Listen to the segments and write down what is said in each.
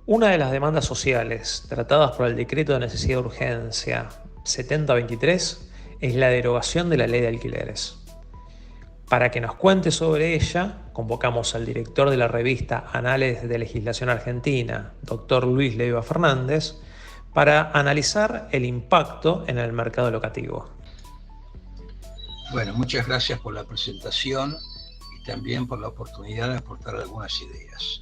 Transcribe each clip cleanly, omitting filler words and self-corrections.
Una de las demandas sociales tratadas por el Decreto de Necesidad de Urgencia 7023 es la derogación de la Ley de Alquileres. Para que nos cuente sobre ella, convocamos al director de la revista Anales de Legislación Argentina, doctor Luis Leiva Fernández, para analizar el impacto en el mercado locativo. Bueno, muchas gracias por la presentación y también por la oportunidad de aportar algunas ideas.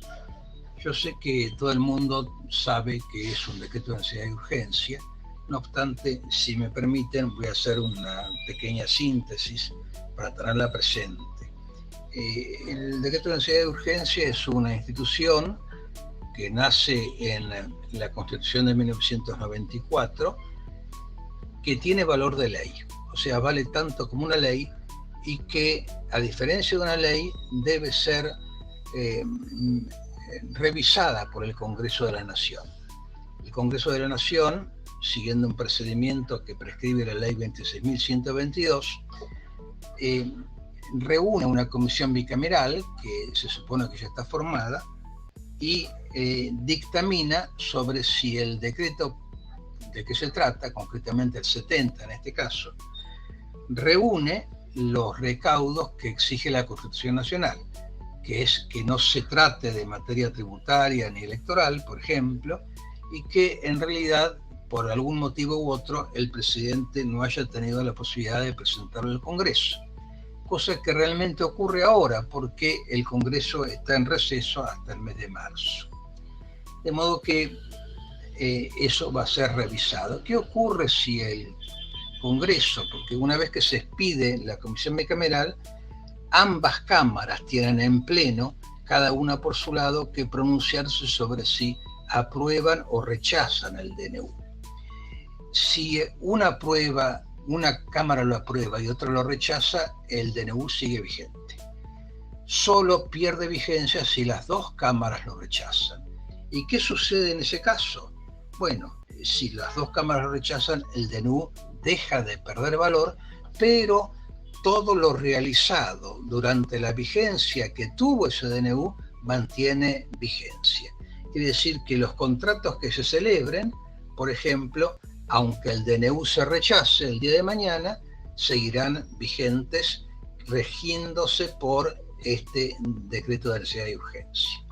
Yo sé que todo el mundo sabe que es un decreto de necesidad y urgencia. No obstante, si me permiten, voy a hacer una pequeña síntesis para tenerla presente. El decreto de necesidad y urgencia es una institución que nace en la Constitución de 1994, que tiene valor de ley, o sea, vale tanto como una ley, y que, a diferencia de una ley, debe ser revisada por el Congreso de la Nación. El Congreso de la Nación, siguiendo un procedimiento que prescribe la Ley 26.122, reúne una comisión bicameral que se supone que ya está formada y dictamina sobre si el decreto de que se trata, concretamente el 70 en este caso, reúne los recaudos que exige la Constitución Nacional, que es que no se trate de materia tributaria ni electoral, por ejemplo, y que en realidad, por algún motivo u otro, el presidente no haya tenido la posibilidad de presentarlo al Congreso. Cosa que realmente ocurre ahora, porque el Congreso está en receso hasta el mes de marzo. De modo que eso va a ser revisado. ¿Qué ocurre si el Congreso, porque una vez que se expide la comisión bicameral, ambas cámaras tienen en pleno, cada una por su lado, que pronunciarse sobre si aprueban o rechazan el DNU? Si una cámara lo aprueba y otra lo rechaza, el DNU sigue vigente. Solo pierde vigencia si las dos cámaras lo rechazan. ¿Y qué sucede en ese caso? Bueno, si las dos cámaras lo rechazan, el DNU deja de perder valor, pero todo lo realizado durante la vigencia que tuvo ese DNU mantiene vigencia. Quiere decir que los contratos que se celebren, por ejemplo, aunque el DNU se rechace el día de mañana, seguirán vigentes, regiéndose por este decreto de necesidad y urgencia.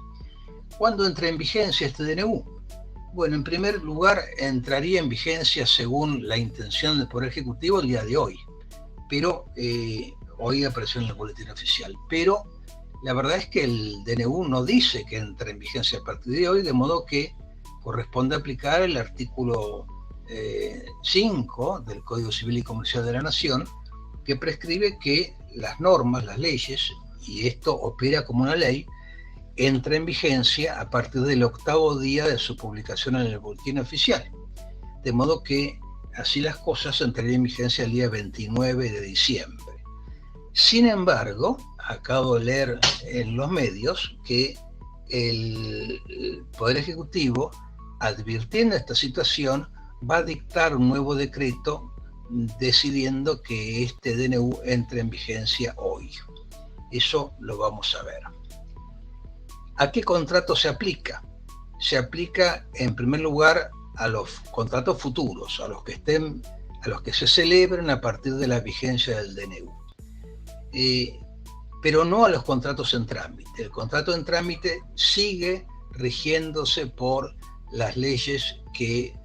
¿Cuándo entra en vigencia este DNU? Bueno, en primer lugar, entraría en vigencia según la intención del Poder Ejecutivo el día de hoy, pero hoy apareció en el boletín oficial. Pero la verdad es que el DNU no dice que entre en vigencia a partir de hoy, de modo que corresponde aplicar el artículo 5 del Código Civil y Comercial de la Nación, que prescribe que las normas, las leyes, y esto opera como una ley, entra en vigencia a partir del 8º día de su publicación en el boletín oficial. De modo que así las cosas entrarían en vigencia el día 29 de diciembre. Sin embargo, acabo de leer en los medios que el Poder Ejecutivo, advirtiendo esta situación, va a dictar un nuevo decreto decidiendo que este DNU entre en vigencia hoy. Eso lo vamos a ver. ¿A qué contrato se aplica? Se aplica en primer lugar a los contratos futuros, a los que se celebren a partir de la vigencia del DNU. Pero no a los contratos en trámite. El contrato en trámite sigue rigiéndose por las leyes que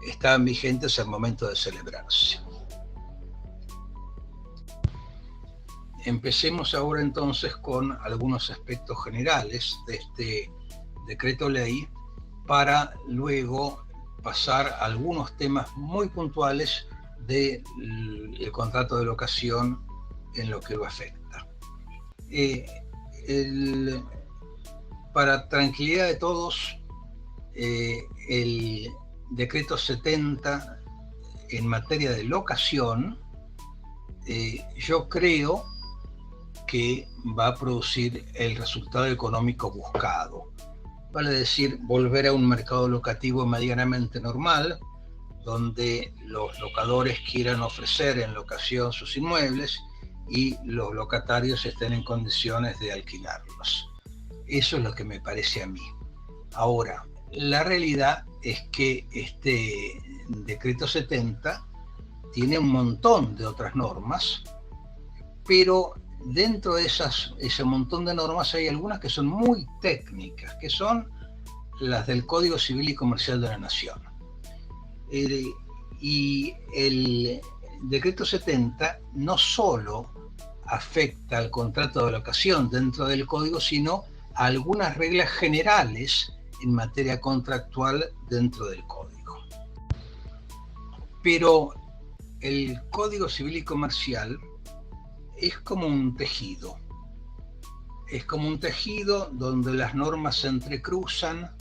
estaban vigentes al momento de celebrarse. Empecemos ahora entonces con algunos aspectos generales de este decreto ley para luego pasar a algunos temas muy puntuales del contrato de locación en lo que lo afecta. Para tranquilidad de todos, el decreto 70 en materia de locación, yo creo que va a producir el resultado económico buscado. Vale decir, volver a un mercado locativo medianamente normal, donde los locadores quieran ofrecer en locación sus inmuebles y los locatarios estén en condiciones de alquilarlos. Eso es lo que me parece a mí. Ahora, la realidad es que este decreto 70 tiene un montón de otras normas, pero dentro de ese montón de normas hay algunas que son muy técnicas, que son las del Código Civil y Comercial de la Nación. Y el decreto 70 no solo afecta al contrato de locación dentro del código, sino a algunas reglas generales en materia contractual dentro del código. Pero el Código Civil y Comercial es como un tejido. Es como un tejido donde las normas se entrecruzan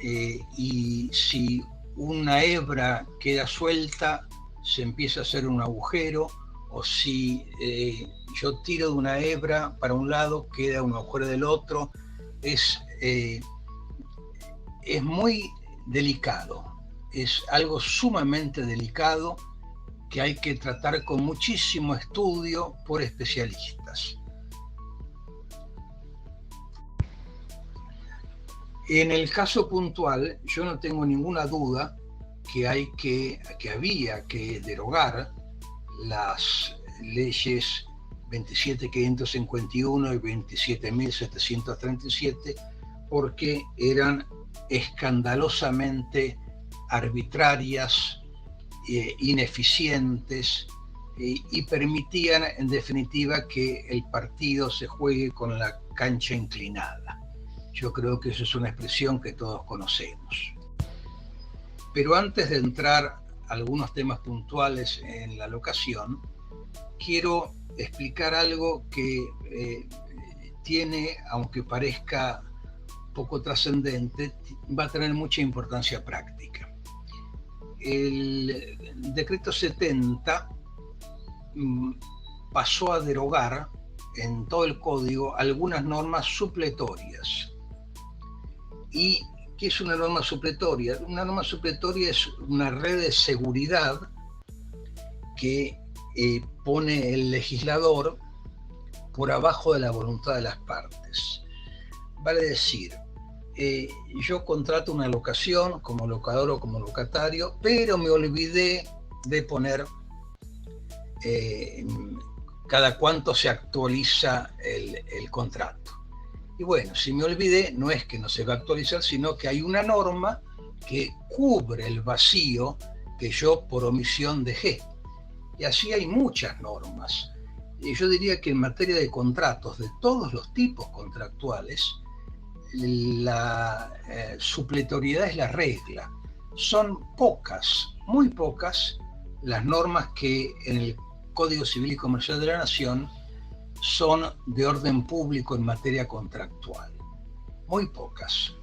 y si una hebra queda suelta, se empieza a hacer un agujero, o si yo tiro de una hebra para un lado, queda un agujero del otro. Es muy delicado, es algo sumamente delicado que hay que tratar con muchísimo estudio por especialistas. En el caso puntual, yo no tengo ninguna duda que había que derogar las leyes 27.551 y 27.737 porque eran escandalosamente arbitrarias, ineficientes y permitían en definitiva que el partido se juegue con la cancha inclinada. Yo creo que eso es una expresión que todos conocemos. Pero antes de entrar a algunos temas puntuales en la locación, quiero explicar algo que tiene, aunque parezca poco trascendente, va a tener mucha importancia práctica. El decreto 70 pasó a derogar en todo el código algunas normas supletorias. ¿Y qué es una norma supletoria? Una norma supletoria es una red de seguridad que pone el legislador por abajo de la voluntad de las partes. Vale decir, yo contrato una locación como locador o como locatario, pero me olvidé de poner cada cuánto se actualiza el contrato. Y bueno, si me olvidé, no es que no se va a actualizar, sino que hay una norma que cubre el vacío que yo por omisión dejé. Y así hay muchas normas. Y yo diría que en materia de contratos, de todos los tipos contractuales, la supletoriedad es la regla. Son pocas, muy pocas, las normas que en el Código Civil y Comercial de la Nación son de orden público en materia contractual. Muy pocas.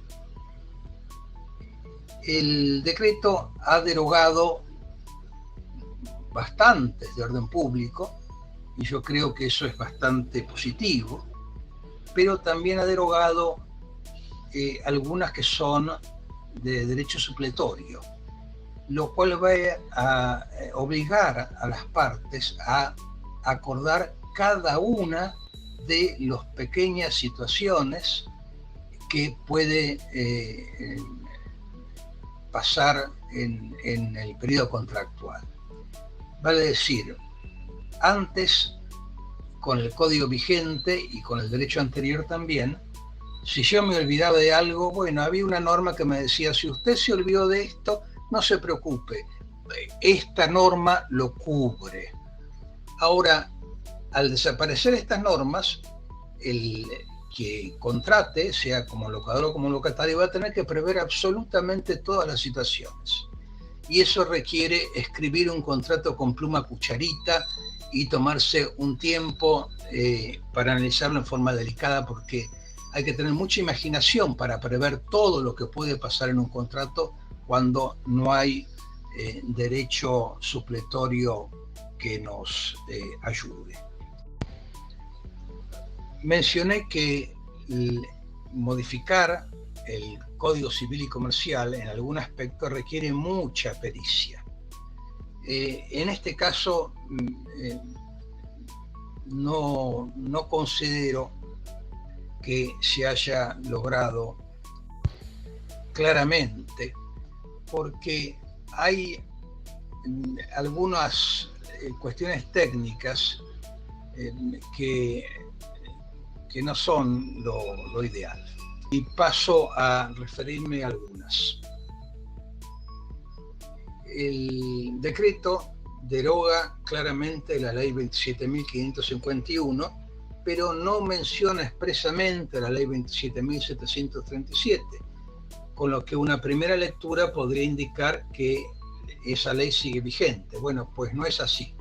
El decreto ha derogado bastantes de orden público, y yo creo que eso es bastante positivo, pero también ha derogado algunas que son de derecho supletorio, lo cual va a obligar a las partes a acordar cada una de las pequeñas situaciones que puede pasar en el periodo contractual. Vale decir, antes, con el código vigente y con el derecho anterior también, si yo me olvidaba de algo, bueno, había una norma que me decía, si usted se olvidó de esto, no se preocupe, esta norma lo cubre. Ahora, al desaparecer estas normas, el que contrate, sea como locador o como locatario, va a tener que prever absolutamente todas las situaciones. Y eso requiere escribir un contrato con pluma cucharita y tomarse un tiempo para analizarlo en forma delicada, porque hay que tener mucha imaginación para prever todo lo que puede pasar en un contrato cuando no hay derecho supletorio que nos ayude. Mencioné que modificar el Código Civil y Comercial en algún aspecto requiere mucha pericia. En este caso no considero que se haya logrado claramente, porque hay algunas cuestiones técnicas que no son lo ideal. Y paso a referirme a algunas. El decreto deroga claramente la ley 27.551, pero no menciona expresamente la ley 27.737, con lo que una primera lectura podría indicar que esa ley sigue vigente. Bueno, pues no es así,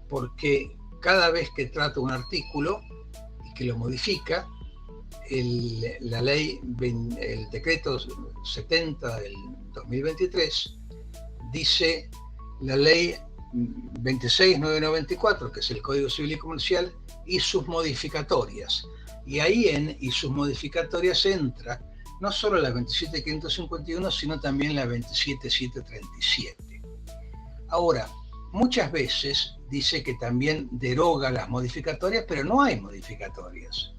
porque cada vez que trata un artículo y que lo modifica, el decreto 70 del 2023 dice la ley 26.994, que es el Código Civil y Comercial, y sus modificatorias. Y ahí y sus modificatorias entra no solo la 27.551, sino también la 27.737. Ahora, muchas veces dice que también deroga las modificatorias, pero no hay modificatorias.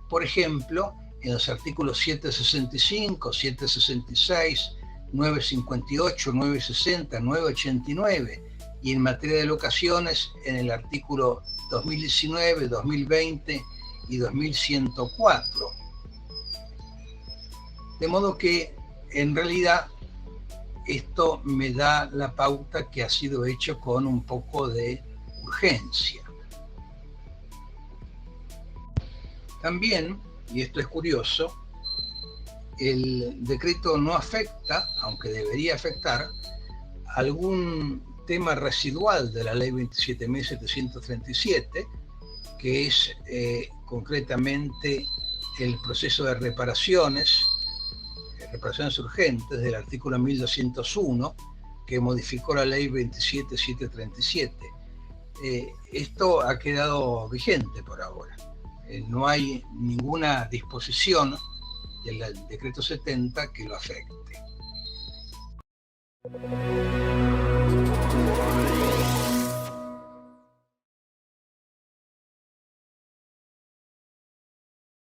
Por ejemplo, en los artículos 765, 766, 958, 960, 989 y en materia de locaciones en el artículo 2019, 2020 y 2104. De modo que en realidad esto me da la pauta que ha sido hecho con un poco de urgencia. También, y esto es curioso, el decreto no afecta, aunque debería afectar, algún tema residual de la ley 27.737, que es concretamente el proceso de reparaciones urgentes del artículo 1201, que modificó la ley 27.737. Esto ha quedado vigente por ahora. No hay ninguna disposición del decreto 70 que lo afecte.